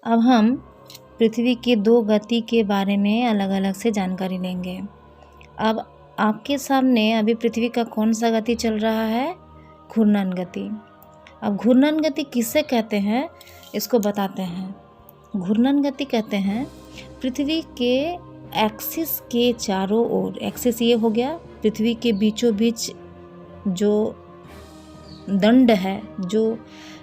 अब हम पृथ्वी की दो गति के बारे में अलग अलग से जानकारी लेंगे। अब आपके सामने अभी पृथ्वी का कौन सा गति चल रहा है? घूर्णन गति। अब घूर्णन गति किसे कहते हैं इसको बताते हैं। घूर्णन गति कहते हैं पृथ्वी के एक्सिस के चारों ओर, एक्सिस ये हो गया पृथ्वी के बीचों बीच जो दंड है, जो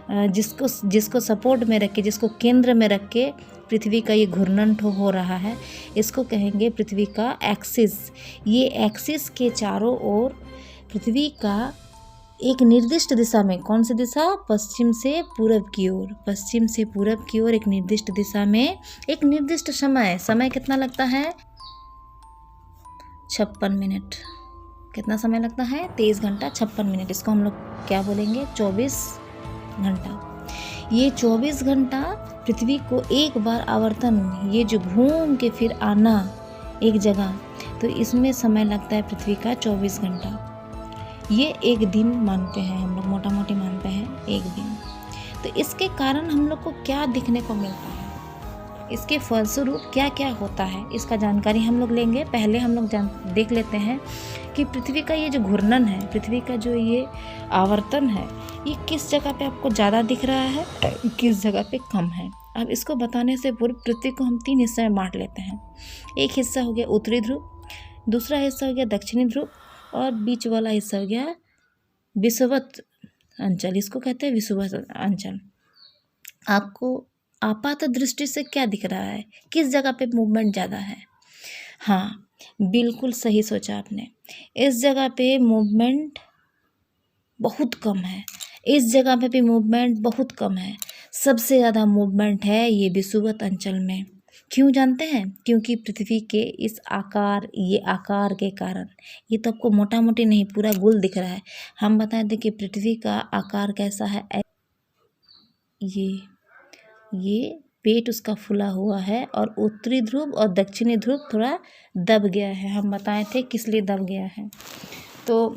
जिसको सपोर्ट में रख के, जिसको केंद्र में रख के पृथ्वी का ये घूर्णन हो रहा है, इसको कहेंगे पृथ्वी का एक्सिस। ये एक्सिस के चारों ओर पृथ्वी का एक निर्दिष्ट दिशा में, कौन सी दिशा? पश्चिम से पूरब की ओर, पश्चिम से पूरब की ओर एक निर्दिष्ट दिशा में एक निर्दिष्ट समय कितना लगता है? 56 मिनट। कितना समय लगता है? 23 घंटा 56 मिनट। इसको हम लोग क्या बोलेंगे? 24 घंटा। ये 24 घंटा पृथ्वी को एक बार आवर्तन, ये जो घूम के फिर आना एक जगह, तो इसमें समय लगता है पृथ्वी का 24 घंटा। ये एक दिन मानते हैं हम लोग, मोटा मोटी मानते हैं एक दिन। तो इसके कारण हम लोग को क्या दिखने को मिलता है, इसके फलस्वरूप क्या क्या होता है, इसका जानकारी हम लोग लेंगे। पहले हम लोग देख लेते हैं कि पृथ्वी का ये जो घूर्णन है, पृथ्वी का जो ये आवर्तन है, ये किस जगह पे आपको ज़्यादा दिख रहा है, किस जगह पे कम है। अब इसको बताने से पूर्व पृथ्वी को हम 3 हिस्से में बांट लेते हैं। एक हिस्सा हो गया उत्तरी ध्रुव, दूसरा हिस्सा हो गया दक्षिणी ध्रुव, और बीच वाला हिस्सा हो गया विषुवत अंचल। इसको कहते हैं विषुवत अंचल। आपको आपात दृष्टि से क्या दिख रहा है, किस जगह पे मूवमेंट ज़्यादा है? हाँ, बिल्कुल सही सोचा आपने। इस जगह पे मूवमेंट बहुत कम है, इस जगह पे भी मूवमेंट बहुत कम है। सबसे ज़्यादा मूवमेंट है ये विषुवत अंचल में। क्यों जानते हैं? क्योंकि पृथ्वी के इस आकार, ये आकार के कारण, ये तो आपको मोटा मोटी नहीं पूरा गोल दिख रहा है। हम बताएं दें कि पृथ्वी का आकार कैसा है। ये पेट उसका फूला हुआ है, और उत्तरी ध्रुव और दक्षिणी ध्रुव थोड़ा दब गया है। हम बताए थे किस लिए दब गया है, तो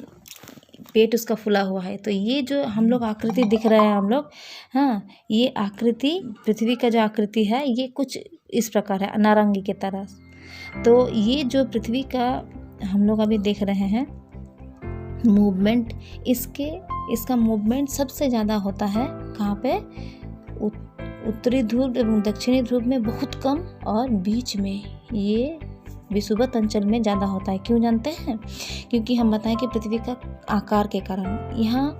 पेट उसका फूला हुआ है। तो ये जो हम लोग आकृति दिख रहा है हम लोग, हाँ, ये आकृति, पृथ्वी का जो आकृति है, ये कुछ इस प्रकार है, नारंगी की तरह। तो ये जो पृथ्वी का हम लोग अभी देख रहे हैं मूवमेंट, इसका मूवमेंट सबसे ज़्यादा होता है कहाँ पे? उत्तरी ध्रुव एवं दक्षिणी ध्रुव में बहुत कम, और बीच में ये विषुवत अंचल में ज़्यादा होता है। क्यों जानते हैं? क्योंकि हम बताएं कि पृथ्वी का आकार के कारण यहाँ,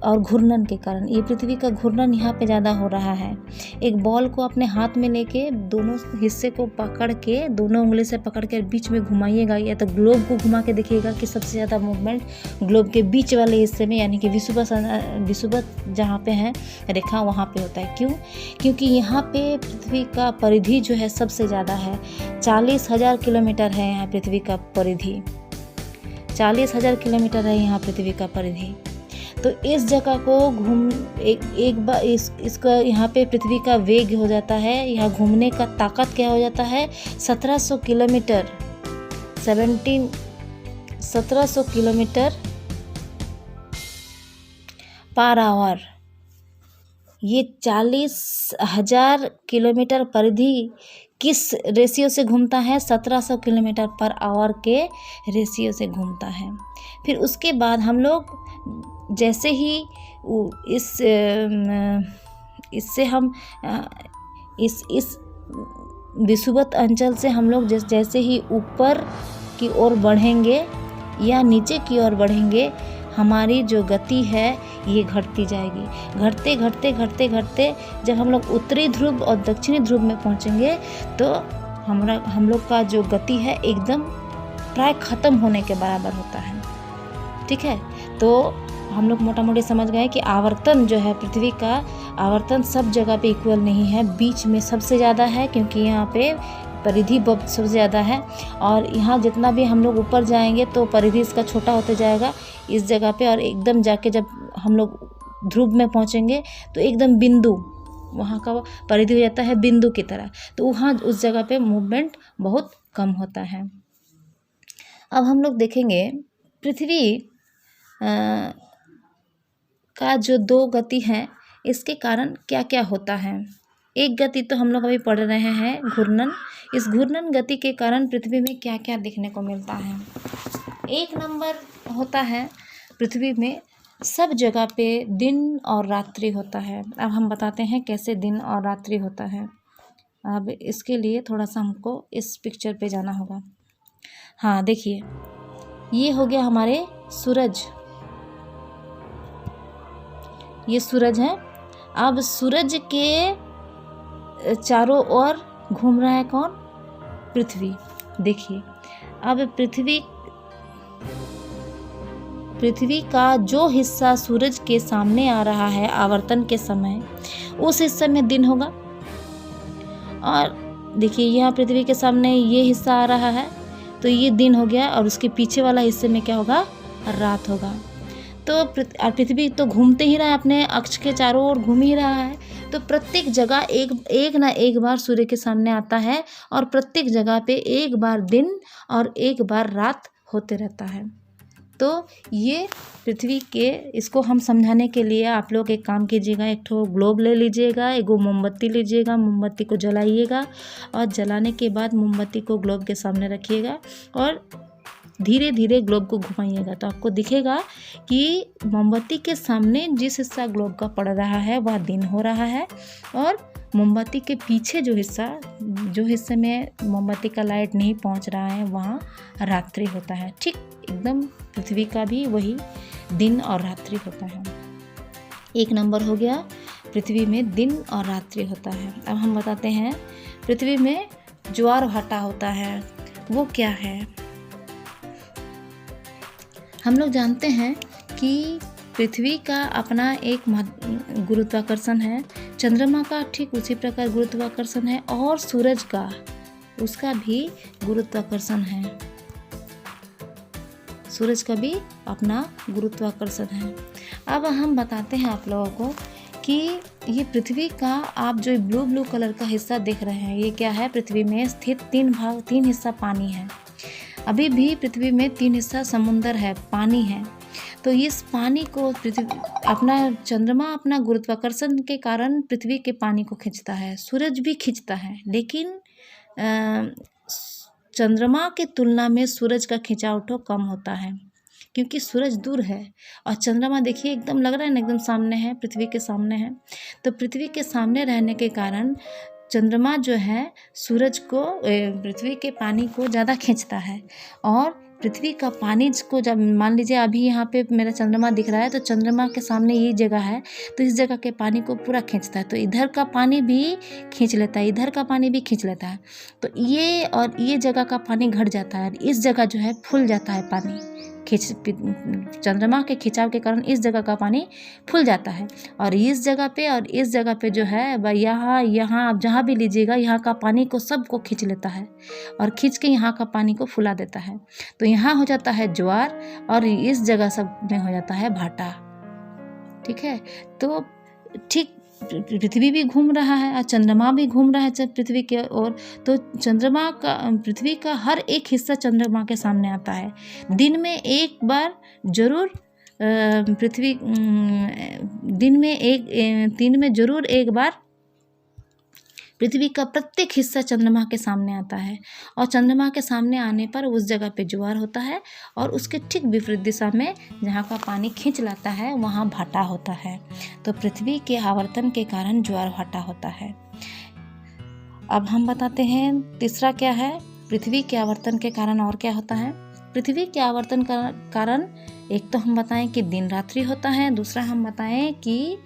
और घूर्णन के कारण, ये पृथ्वी का घूर्णन यहाँ पे ज़्यादा हो रहा है। एक बॉल को अपने हाथ में लेके दोनों हिस्से को पकड़ के, दोनों उंगली से पकड़ के बीच में घुमाइएगा, या तो ग्लोब को घुमा के देखिएगा कि सबसे ज़्यादा मूवमेंट ग्लोब के बीच वाले हिस्से में, यानी कि विषुवत जहाँ पे है रेखा, वहाँ पे होता है। क्यों? क्योंकि यहाँ पे पृथ्वी का परिधि जो है सबसे ज़्यादा है। 40,000 किलोमीटर है यहाँ पृथ्वी का परिधि, 40,000 किलोमीटर है यहाँ पृथ्वी का परिधि। तो इस जगह को एक बार इसका यहाँ पे पृथ्वी का वेग हो जाता है, यहाँ घूमने का ताकत क्या हो जाता है? 1700 किलोमीटर पर आवर। ये 40,000 किलोमीटर परिधि किस रेशियो से घूमता है? 1700 किलोमीटर पर आवर के रेशियो से घूमता है। फिर उसके बाद हम लोग जैसे ही इससे हम इस विषुवत अंचल से हम लोग जैसे ही ऊपर की ओर बढ़ेंगे या नीचे की ओर बढ़ेंगे, हमारी जो गति है ये घटती जाएगी। घटते घटते घटते घटते जब हम लोग उत्तरी ध्रुव और दक्षिणी ध्रुव में पहुंचेंगे, तो हम लोग का जो गति है एकदम प्राय खत्म होने के बराबर होता है। ठीक है, तो हम लोग मोटा मोटी समझ गए कि आवर्तन जो है, पृथ्वी का आवर्तन सब जगह पे इक्वल नहीं है, बीच में सबसे ज़्यादा है, क्योंकि यहाँ पे परिधि सबसे ज़्यादा है। और यहाँ जितना भी हम लोग ऊपर जाएंगे तो परिधि इसका छोटा होते जाएगा इस जगह पे, और एकदम जाके जब हम लोग ध्रुव में पहुँचेंगे तो एकदम बिंदु, वहाँ का परिधि हो जाता है बिंदु की तरह। तो वहाँ उस जगह पे मूवमेंट बहुत कम होता है। अब हम लोग देखेंगे पृथ्वी का जो दो गति है, इसके कारण क्या क्या होता है। एक गति तो हम लोग अभी पढ़ रहे हैं घूर्णन। इस घूर्णन गति के कारण पृथ्वी में क्या क्या देखने को मिलता है। एक नंबर होता है पृथ्वी में सब जगह पे दिन और रात्रि होता है। अब हम बताते हैं कैसे दिन और रात्रि होता है। अब इसके लिए थोड़ा सा हमको इस पिक्चर पे जाना होगा। हाँ देखिए, ये हो गया हमारे सूरज, ये सूरज है। अब सूरज के चारों ओर घूम रहा है कौन? पृथ्वी। देखिए अब पृथ्वी का जो हिस्सा सूरज के सामने आ रहा है आवर्तन के समय, उस हिस्से में दिन होगा। और देखिए यहाँ पृथ्वी के सामने ये हिस्सा आ रहा है तो ये दिन हो गया, और उसके पीछे वाला हिस्से में क्या होगा? रात होगा। तो पृथ्वी तो घूमते ही रहा है, अपने अक्ष के चारों ओर घूम ही रहा है। तो प्रत्येक जगह एक ना एक बार सूर्य के सामने आता है, और प्रत्येक जगह पे एक बार दिन और एक बार रात होते रहता है। तो ये पृथ्वी के, इसको हम समझाने के लिए आप लोग एक काम कीजिएगा, एक ठो ग्लोब ले लीजिएगा, एगो मोमबत्ती लीजिएगा, मोमबत्ती को जलाइएगा, और जलाने के बाद मोमबत्ती को ग्लोब के सामने रखिएगा और धीरे धीरे ग्लोब को घुमाइएगा। तो आपको दिखेगा कि मोमबत्ती के सामने जिस हिस्सा ग्लोब का पड़ रहा है वह दिन हो रहा है, और मोमबत्ती के पीछे जो हिस्से में मोमबत्ती का लाइट नहीं पहुंच रहा है वहाँ रात्रि होता है। ठीक एकदम पृथ्वी का भी वही दिन और रात्रि होता है। एक नंबर हो गया, पृथ्वी में दिन और रात्रि होता है। अब हम बताते हैं पृथ्वी में ज्वार भाटा होता है, वो क्या है। हम लोग जानते हैं कि पृथ्वी का अपना एक गुरुत्वाकर्षण है, चंद्रमा का ठीक उसी प्रकार गुरुत्वाकर्षण है, और सूरज का उसका भी गुरुत्वाकर्षण है। सूरज का भी अपना गुरुत्वाकर्षण है। अब हम बताते हैं आप लोगों को कि ये पृथ्वी का, आप जो ब्लू कलर का हिस्सा देख रहे हैं, ये क्या है? पृथ्वी में स्थित तीन हिस्सा पानी है। अभी भी पृथ्वी में 3 हिस्सा समुंदर है, पानी है। तो इस पानी को चंद्रमा अपना गुरुत्वाकर्षण के कारण पृथ्वी के पानी को खींचता है, सूरज भी खींचता है, लेकिन चंद्रमा के तुलना में सूरज का खिंचाव तो कम होता है, क्योंकि सूरज दूर है और चंद्रमा देखिए एकदम लग रहा है ना, एकदम सामने है, पृथ्वी के सामने है। तो पृथ्वी के सामने रहने के कारण चंद्रमा जो है पृथ्वी के पानी को ज़्यादा खींचता है, और पृथ्वी का पानी को जब मान लीजिए अभी यहाँ पे मेरा चंद्रमा दिख रहा है, तो चंद्रमा के सामने ये जगह है, तो इस जगह के पानी को पूरा खींचता है, तो इधर का पानी भी खींच लेता है, इधर का पानी भी खींच लेता है। तो ये जगह का पानी घट जाता है, इस जगह जो है फूल जाता है पानी, चंद्रमा के खिंचाव के कारण इस जगह का पानी फूल जाता है, और इस जगह पे जो है यहाँ आप जहाँ भी लीजिएगा, यहाँ का पानी को सबको खींच लेता है और खींच के यहाँ का पानी को फुला देता है। तो यहाँ हो जाता है ज्वार, और इस जगह सब में हो जाता है भाटा। ठीक है, तो ठीक पृथ्वी भी घूम रहा है और चंद्रमा भी घूम रहा है पृथ्वी की ओर। तो पृथ्वी का हर एक हिस्सा चंद्रमा के सामने आता है। दिन में एक बार जरूर दिन में जरूर एक बार पृथ्वी का प्रत्येक हिस्सा चंद्रमा के सामने आता है, और चंद्रमा के सामने आने पर उस जगह पे ज्वार होता है, और उसके ठीक विपरीत दिशा में जहाँ का पानी खींच लाता है वहाँ भाटा होता है। तो पृथ्वी के आवर्तन के कारण ज्वार भाटा होता है। अब हम बताते हैं तीसरा क्या है, पृथ्वी के आवर्तन के कारण और क्या होता है। पृथ्वी के आवर्तन का कारण एक तो हम बताएं कि दिन रात्रि होता है, दूसरा हम बताएं कि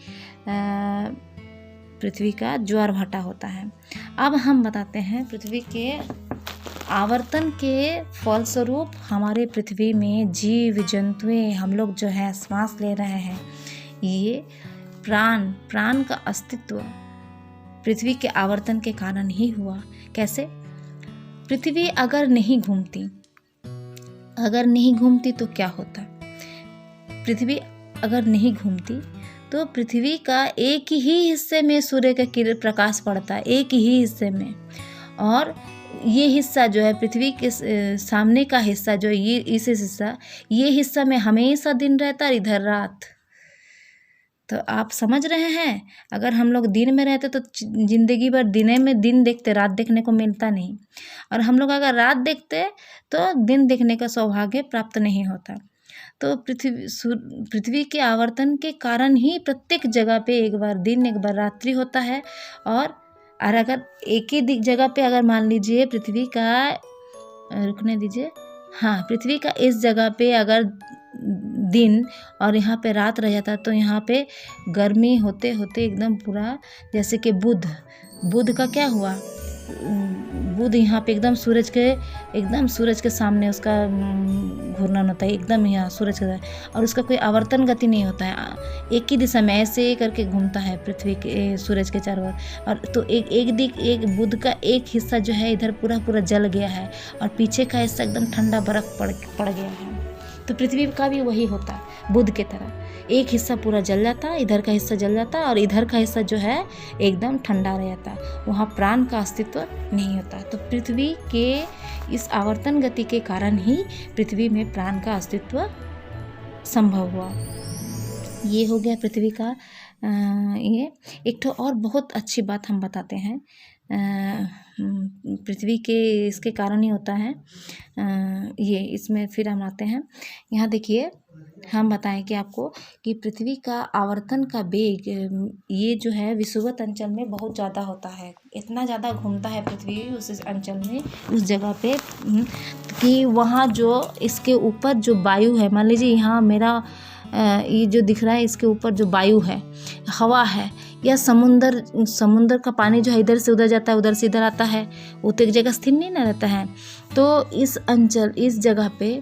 पृथ्वी का ज्वार भाटा होता है। अब हम बताते हैं पृथ्वी के आवर्तन के फलस्वरूप हमारे पृथ्वी में जीव जंतुएं, हम लोग जो है श्वास ले रहे हैं, ये प्राण का अस्तित्व पृथ्वी के आवर्तन के कारण ही हुआ। कैसे? पृथ्वी अगर नहीं घूमती तो क्या होता? पृथ्वी अगर नहीं घूमती तो पृथ्वी का एक ही हिस्से में सूर्य का किरण प्रकाश पड़ता है, एक ही हिस्से में, और ये हिस्सा जो है पृथ्वी के सामने का हिस्सा जो ये हिस्सा में हमेशा दिन रहता है, इधर रात। तो आप समझ रहे हैं, अगर हम लोग दिन में रहते तो ज़िंदगी भर दिने में दिन देखते, रात देखने को मिलता नहीं, और हम लोग अगर रात देखते तो दिन देखने का सौभाग्य प्राप्त नहीं होता। तो पृथ्वी के आवर्तन के कारण ही प्रत्येक जगह पे एक बार दिन एक बार रात्रि होता है। और अगर एक ही जगह पे अगर मान लीजिए पृथ्वी का, रुकने दीजिए, हाँ, पृथ्वी का इस जगह पे अगर दिन और यहाँ पे रात रह जाता तो यहाँ पे गर्मी होते होते एकदम पूरा, जैसे कि बुध का क्या हुआ, बुध यहाँ पे एकदम सूरज के सामने उसका घूर्णन होता है, एकदम यहाँ सूरज के, और उसका कोई आवर्तन गति नहीं होता है, एक ही दिशा में ऐसे करके घूमता है पृथ्वी के सूरज के चारों ओर। और तो एक बुध का एक हिस्सा जो है इधर पूरा जल गया है, और पीछे का हिस्सा एकदम ठंडा बर्फ पड़ गया है। तो पृथ्वी का भी वही होता है, बुध के तरह एक हिस्सा पूरा जल जाता, इधर का हिस्सा जल जाता, और इधर का हिस्सा जो है एकदम ठंडा रह जाता, वहाँ प्राण का अस्तित्व नहीं होता। तो पृथ्वी के इस आवर्तन गति के कारण ही पृथ्वी में प्राण का अस्तित्व संभव हुआ। ये हो गया पृथ्वी का। ये एक तो और बहुत अच्छी बात हम बताते हैं, पृथ्वी के इसके कारण ही होता है ये, इसमें फिर हम आते हैं। यहाँ देखिए, हम बताएं कि आपको कि पृथ्वी का आवर्तन का वेग ये जो है विषुवत अंचल में बहुत ज़्यादा होता है, इतना ज़्यादा घूमता है पृथ्वी उस अंचल में, उस जगह पे, कि वहाँ जो इसके ऊपर जो वायु है, मान लीजिए यहाँ मेरा ये जो दिख रहा है, इसके ऊपर जो वायु है, हवा है, या समुंदर का पानी जो है इधर से उधर जाता है, उधर से इधर आता है, वो तो एक जगह स्थिर नहीं ना रहता है। तो इस जगह पे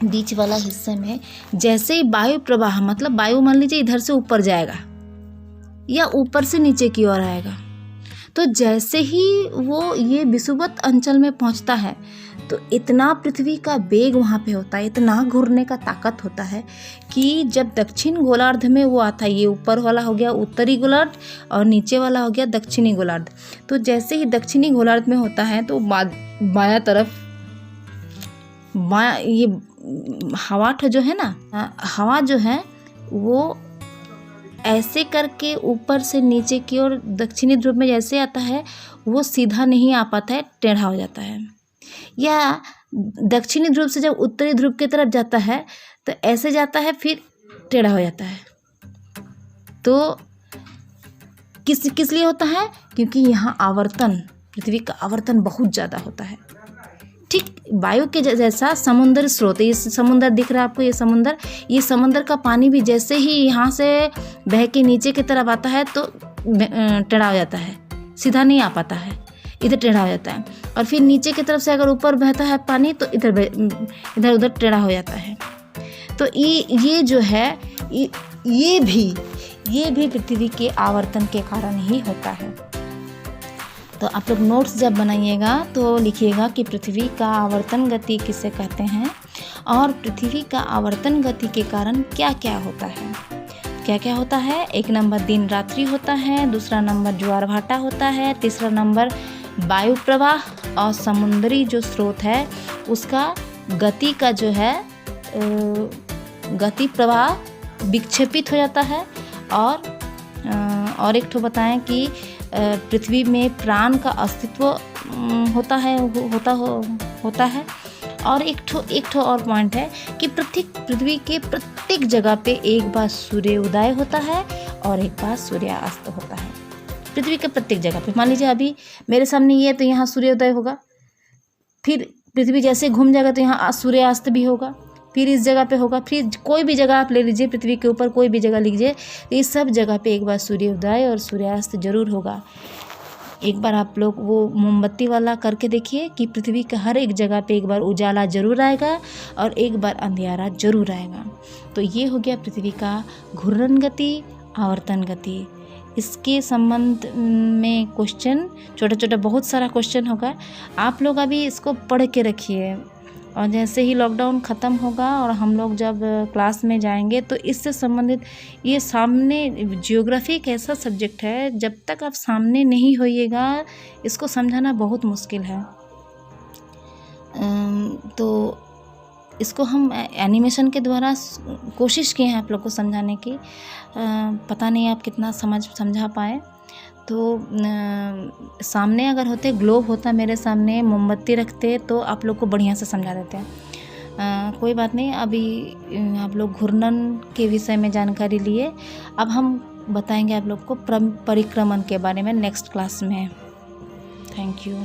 बीच वाला हिस्से में जैसे ही वायु प्रवाह, मतलब वायु मान लीजिए इधर से ऊपर जाएगा या ऊपर से नीचे की ओर आएगा, तो जैसे ही वो ये विषुवत अंचल में पहुंचता है तो इतना पृथ्वी का वेग वहाँ पे होता है, इतना घूरने का ताकत होता है कि जब दक्षिण गोलार्ध में वो आता है, ये ऊपर वाला हो गया उत्तरी गोलार्ध और नीचे वाला हो गया दक्षिणी गोलार्ध, तो जैसे ही दक्षिणी गोलार्ध में होता है तो बायां तरफ ये हवा जो है ना, हवा जो है वो ऐसे करके ऊपर से नीचे की ओर दक्षिणी ध्रुव में जैसे आता है वो सीधा नहीं आ पाता है, टेढ़ा हो जाता है। या दक्षिणी ध्रुव से जब उत्तरी ध्रुव की तरफ जाता है तो ऐसे जाता है, फिर टेढ़ा हो जाता है। तो किस लिए होता है? क्योंकि यहाँ आवर्तन, पृथ्वी का आवर्तन बहुत ज़्यादा होता है। ठीक वायु के जैसा समुद्र स्रोत, ये समुद्र दिख रहा है आपको, ये समुद्र का पानी भी जैसे ही यहाँ से बह के नीचे की तरफ आता है तो टेढ़ा हो जाता है, सीधा नहीं आ पाता है, इधर टेढ़ा हो जाता है। और फिर नीचे की तरफ से अगर ऊपर बहता है पानी तो इधर उधर टेढ़ा हो जाता है। तो ये जो है ये भी पृथ्वी के आवर्तन के कारण ही होता है। तो आप लोग नोट्स जब बनाइएगा तो लिखिएगा कि पृथ्वी का आवर्तन गति किसे कहते हैं और पृथ्वी का आवर्तन गति के कारण क्या क्या होता है। क्या क्या होता है? एक नंबर दिन रात्रि होता है, दूसरा नंबर ज्वार भाटा होता है, तीसरा नंबर वायु प्रवाह और समुद्री जो स्रोत है उसका गति का जो है गति प्रवाह विक्षेपित हो जाता है। और एक ठो बताएं कि पृथ्वी में प्राण का अस्तित्व होता है। और एक ठो और पॉइंट है कि पृथ्वी के प्रत्येक जगह पे एक बार सूर्य उदय होता है और एक बार सूर्यास्त होता है। पृथ्वी के प्रत्येक जगह पे, मान लीजिए अभी मेरे सामने ये है तो यहाँ सूर्योदय होगा, फिर पृथ्वी जैसे घूम जाएगा तो यहाँ सूर्यास्त भी होगा, फिर इस जगह पे होगा, फिर कोई भी जगह आप ले लीजिए पृथ्वी के ऊपर कोई भी जगह लीजिए, इस सब जगह पे एक बार सूर्योदय और सूर्यास्त जरूर होगा। एक बार आप लोग वो मोमबत्ती वाला करके देखिए कि पृथ्वी का हर एक जगह पे एक बार उजाला जरूर आएगा और एक बार अंधियारा जरूर आएगा। तो ये हो गया पृथ्वी का घूर्णन गति, आवर्तन गति। इसके संबंध में क्वेश्चन छोटा छोटा बहुत सारा क्वेश्चन होगा, आप लोग अभी इसको पढ़ के रखिए। और जैसे ही लॉकडाउन ख़त्म होगा और हम लोग जब क्लास में जाएंगे तो इससे संबंधित ये सामने, ज्योग्राफी एक ऐसा सब्जेक्ट है जब तक आप सामने नहीं होइएगा इसको समझाना बहुत मुश्किल है। तो इसको हम एनिमेशन के द्वारा कोशिश किए हैं आप लोग को समझाने की। पता नहीं आप कितना समझा पाए। तो सामने अगर होते, ग्लोब होता मेरे सामने, मोमबत्ती रखते, तो आप लोग को बढ़िया से समझा देते हैं। कोई बात नहीं, अभी आप लोग घूर्णन के विषय में जानकारी लिए। अब हम बताएंगे आप लोग को परिक्रमण के बारे में नेक्स्ट क्लास में। Thank you.